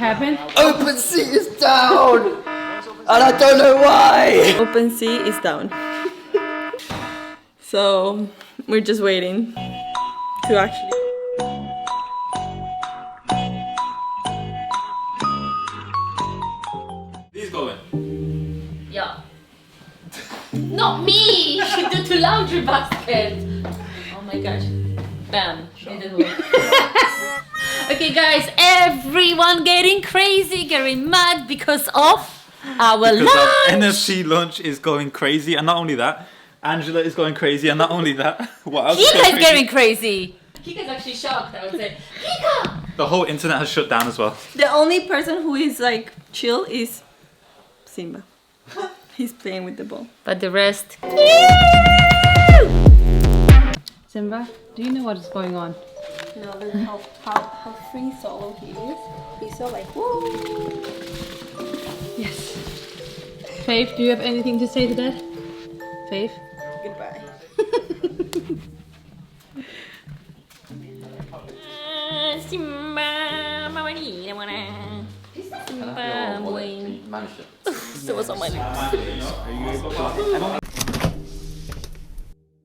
Happened? OpenSea is down! And I don't know why! OpenSea is down. So we're just waiting to actually. He's going. Yeah. Not me! She did the laundry basket! Oh my gosh. Bam. It didn't work. Okay guys, everyone getting crazy, getting mad because of our lunch! NFT launch is going crazy, and not only that, Angela is going crazy, and not only that, what else? Kika is getting crazy! Kika's actually shocked, I would say. Kika! The whole internet has shut down as well. The only person who is like chill is Simba. He's playing with the ball. But the rest... Simba, do you know what is going on? No, look how free solo he is. He's so like, woo! Yes. Faith, do you have anything to say to that? Faith? Goodbye. Simba, Simba, Managed it. It was on my lips.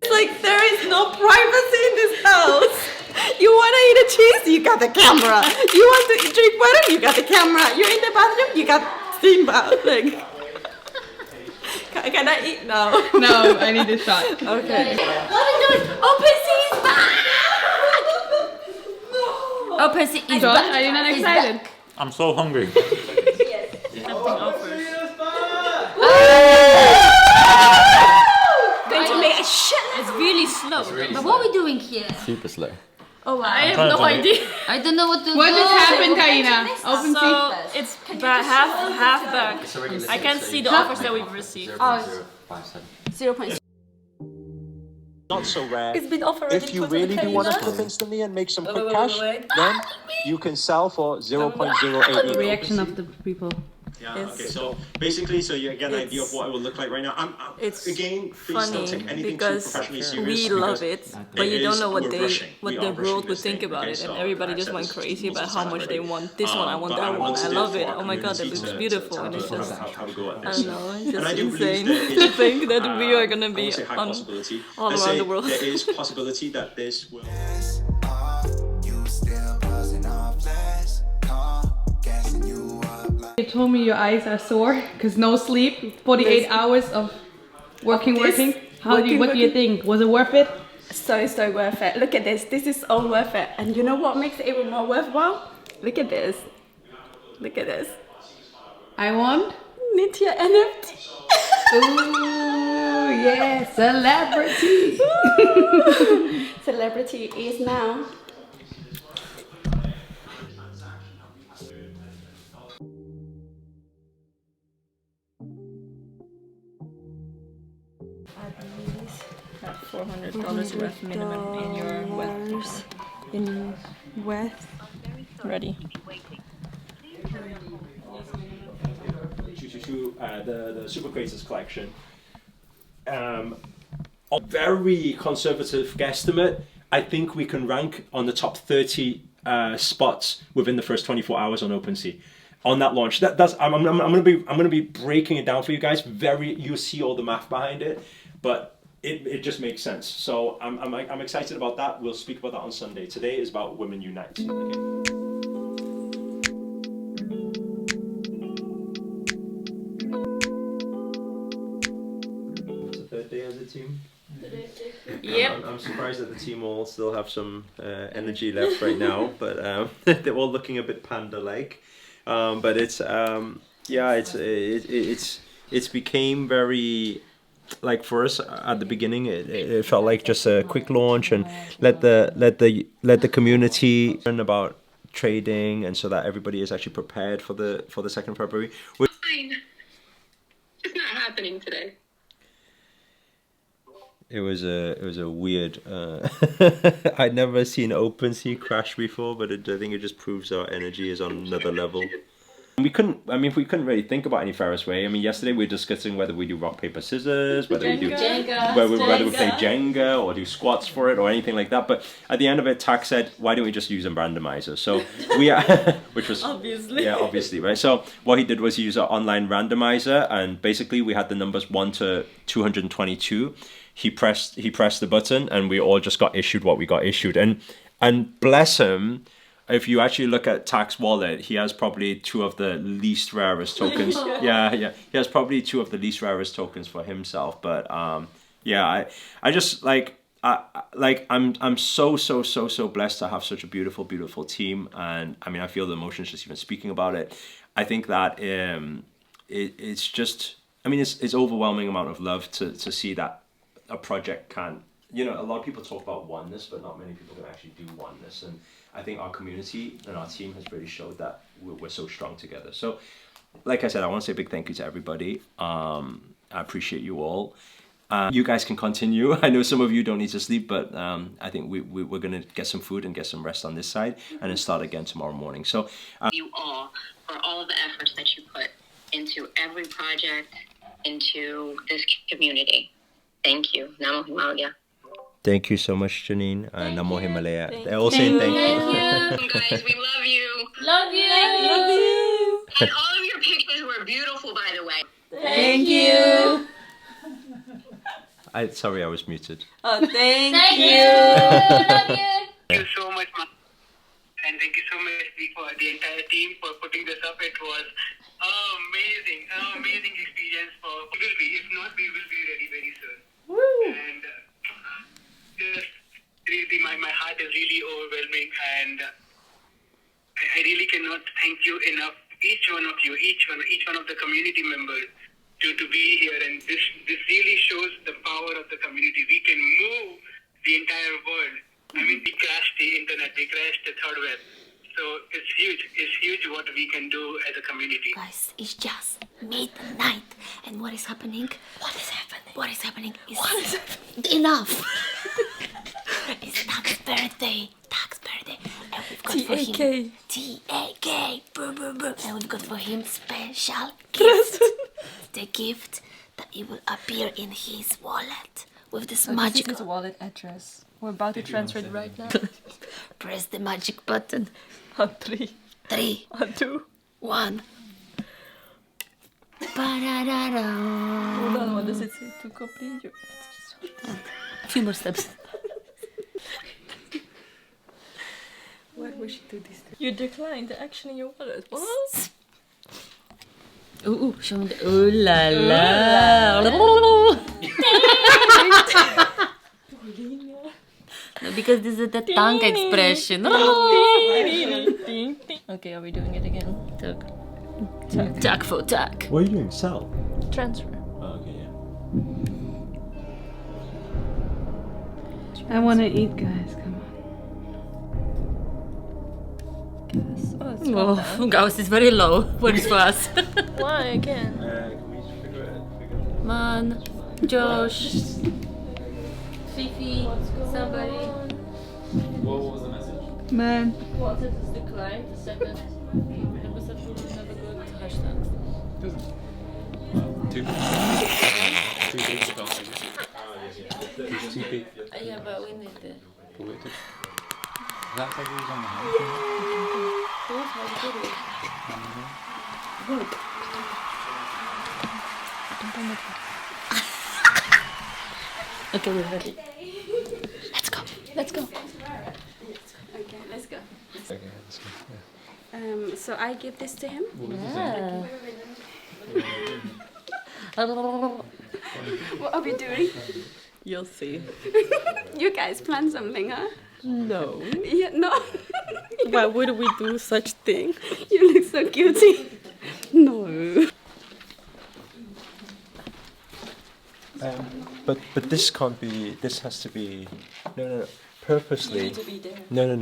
It's like there is no privacy in this house. You want to eat a cheese? You got the camera. You want to drink water? You got the camera. You're in the bathroom? You got Simba. Like, can I eat now? No, I need a shot. Okay. What are you doing? OpenSea is back! OpenSea is John, back! are you not Is excited? back. I'm so hungry. Going to make a shit. It's really slow. But what are we doing here? Super slow. Oh, wow. I have no idea. I don't know what to do. What just happened, Kaina? OpenSea? So it's half back. I can't see the offers that we've received. 0.0. Not so rare. It's been offered. If you really do want to flip instantly and make some quick cash, then you can sell for 0.08. Reaction of the people. Yeah, okay, so basically, so you get an idea of what it will look like right now. It's again, please don't take anything too because professionally serious. we love it, but you don't know what we're the rushing. We are world rushing would this think thing, about okay, it, so and everybody I've just said went this crazy about multiple how much times they already. want this one, I want that one, wanted I it love for it, our oh my god, it community looks to beautiful, have and it's a just, how to go at I this. don't know, it's And I just do believe insane there to is, think that we are gonna I be won't say high on possibility. all Let's around say the world. there is possibility that this will. You told me your eyes are sore because no sleep, 48 hours of working. What do you think? Was it worth it? So worth it. Look at this is all worth it. And you know what makes it even more worthwhile? Look at this. Look at this. I won. Nitya NFT. Ooh, yeah, celebrity. Celebrity is now. $400 worth minimum in your wealth. In wealth. Ready. The Super Creators collection. A very conservative guesstimate. I think we can rank on the top 30 spots within the first 24 hours on OpenSea. On that launch, I'm gonna be breaking it down for you guys. You'll see all the math behind it, but it just makes sense. So I'm excited about that. We'll speak about that on Sunday. Today is about Women Unite. Okay. It's the third day as a team. Yep. I'm surprised that the team all still have some energy left right now, but they're all looking a bit panda-like. But it's it's became very, like, for us at the beginning, it felt like just a quick launch and let the community learn about trading, and so that everybody is actually prepared for the 2nd February. Fine. It's not happening today. It was a weird. I'd never seen OpenSea crash before, but I think it just proves our energy is on another level. We couldn't really think about any fairest way. I mean, yesterday we were discussing whether we do rock, paper, scissors, whether we play Jenga or do squats for it or anything like that. But at the end of it, Tak said, why don't we just use a randomizer? So we which was obviously, right? So what he did was use an online randomizer, and basically we had the numbers 1 to 222. He pressed the button, and we all just got issued what we got issued. And bless him, if you actually look at Tak's wallet, he has probably 2 of the least rarest tokens. Yeah. He has probably 2 of the least rarest tokens for himself. But I just I'm so blessed to have such a beautiful team. And I mean, I feel the emotions just even speaking about it. I think that it's just, I mean, it's overwhelming amount of love to see that a project can, you know, a lot of people talk about oneness, but not many people can actually do oneness. And I think our community and our team has really showed that we're so strong together. So, like I said, I want to say a big thank you to everybody. I appreciate you all. You guys can continue. I know some of you don't need to sleep, but I think we're going to get some food and get some rest on this side and then start again tomorrow morning. So, you all for all of the efforts that you put into every project, into this community. Thank you. Namo Himalaya. Thank you so much, Janine. Namo Himalaya. They're all saying thank you. Guys, we love you. Love you. And all of your pictures were beautiful, by the way. Thank you. Sorry, I was muted. Oh, thank you. Love you. Thank you so much, Ma. And thank you so much for the entire team for putting this up. It was an amazing experience. If not, we will be ready very soon. Woo. And just really, my heart is really overwhelming, and I really cannot thank you enough. Each one of you, each one of the community members, to be here. And this really shows the power of the community. We can move the entire world. I mean, we crashed the internet, we crashed the third web. So it's huge what we can do as a community. Guys, it's just midnight. And what is happening? What is happening is enough. It's Tak's birthday. And we've got for him T-A-K. And we've got for him special gift. The gift that it will appear in his wallet with this magic. His wallet address. We're about to transfer it right now. Press the magic button. On 3. 3. On 2. 1. Hold on, what does it say to complete your... A few more steps. Why would she do this? You declined the action in your wallet. What? Ooh, show me the... Ooh la la. No, because this is the tongue expression. Okay, are we doing it again? Tak for tak. What are you doing? Sell? Transfer. Oh, okay, yeah. I want to eat, guys. Come on. Oh, Gauss is very low. Works for us. why again? Can we just figure it? Man, Josh, Fifi, somebody. What was the message? Man. What is declined? The second. It was absolutely never good. Hashtags. Two things about it. Yeah, but we need it. That's like it was on the house. Okay, we're ready. Let's go. Okay, let's go. Okay, let's go. Yeah. So I give this to him. Yeah. What are we doing? You'll see. You guys plan something, huh? No. Yeah, no. Why would we do such thing? You look so guilty. No. But this can't be. This has to be. No. Purposely. You need to be there. No.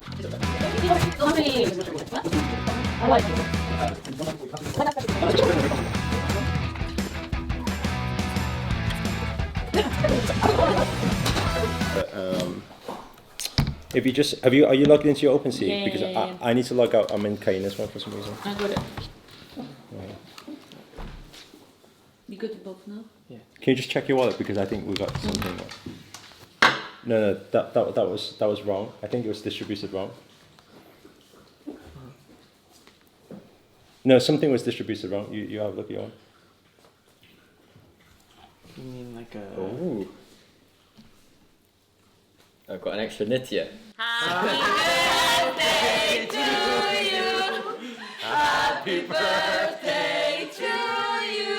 If you just are you logged into your OpenSea? Yeah, because yeah. I need to log out. I'm in Kindness one for some reason. I got it. You go to both now? Yeah. Can you just check your wallet because I think we got something. No, that was wrong. I think it was distributed wrong. No, something was distributed wrong. You have a look at your one. You mean like a... Oh. I've got an extra knit here. Happy birthday to you. Happy birthday to you.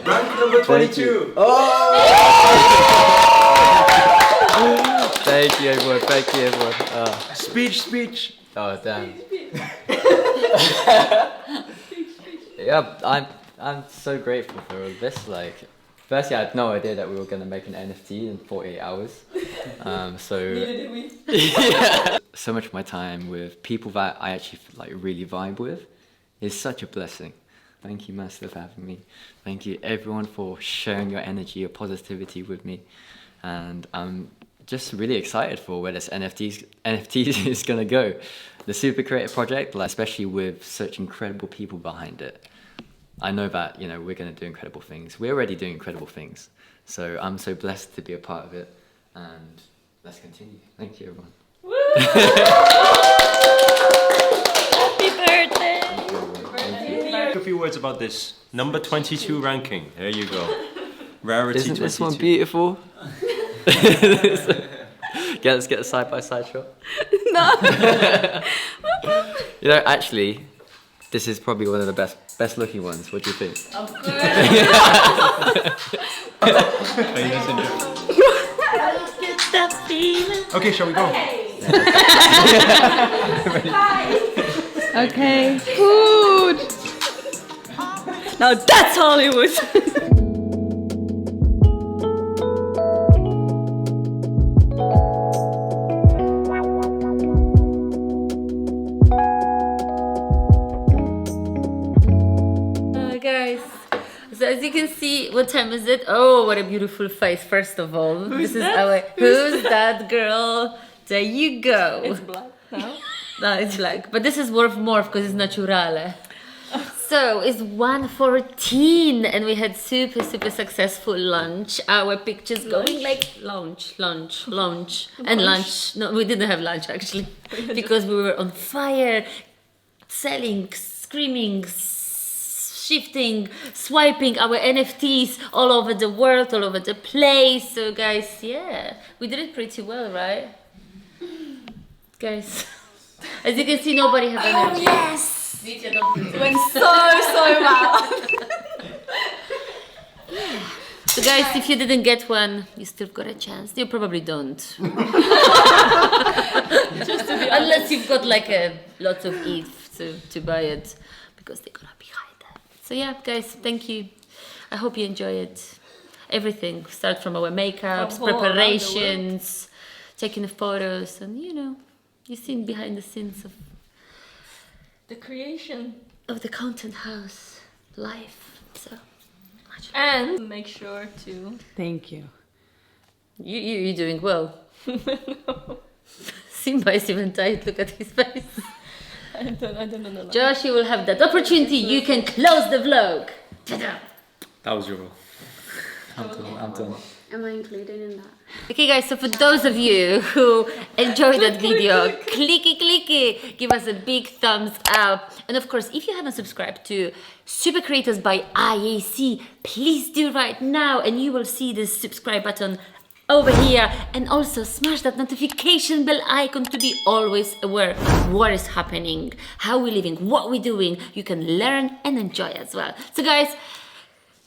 Rank number 22. Oh! Thank you everyone, thank you everyone. Speech. Oh damn. Yeah, I'm so grateful for all this. Like, firstly, I had no idea that we were gonna make an NFT in 48 hours. Neither did we. Yeah. So much of my time with people that I actually like really vibe with is such a blessing. Thank you, Master, for having me. Thank you, everyone, for sharing your energy, your positivity with me, and I'm just really excited for where this NFTs is gonna go. The Super Creator Project, like, especially with such incredible people behind it. I know that, you know, we're gonna do incredible things. We're already doing incredible things. So I'm so blessed to be a part of it. And let's continue. Thank you, everyone. Happy birthday! A few words about this number 22 ranking. There you go. Rarity. Isn't 22. this one beautiful? Let's get a side-by-side shot. No. You know, actually, this is probably one of the best looking ones. What do you think? Of course. Okay, shall we go? Okay, food. Now that's Hollywood. Guys, so as you can see, what time is it? Oh, what a beautiful face, first of all. This is our, who's that girl? There you go. It's black now. No, it's black, but this is worth more because it's naturale. So it's 1:14 and we had super successful lunch. Our pictures going like lunch. And lunch. No, we didn't have lunch actually because we were on fire, selling, screaming, shifting, swiping our NFTs all over the world, all over the place. So guys, yeah, we did it pretty well, right? Guys, as you can see, nobody has energy. Oh yes! It went so well. So guys, if you didn't get one, you still got a chance. You probably don't. Just to be Unless you've got like a lot of ETH to buy it, because they're gonna be high there. So yeah, guys, thank you. I hope you enjoy it. Everything, start from our makeups, From all around the preparations, taking the photos, and you know, you've seen behind the scenes of the creation the content house life. So much. and make sure to. Thank you. You're doing well. Simba is even tired. Look at his face. I don't know. Josh, you will have that opportunity. You can close the vlog. Ta-da. That was your role. I'm done. Am I included in that? Okay guys, so for those of you who enjoyed that video, clicky, give us a big thumbs up. And of course, if you haven't subscribed to Super Creators by IAC, please do right now and you will see the subscribe button over here. And also smash that notification bell icon to be always aware of what is happening, how we're living, what we're doing. You can learn and enjoy as well. So guys,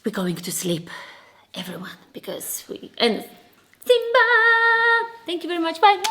we're going to sleep. Everyone, because and Simba! Thank you very much. Bye.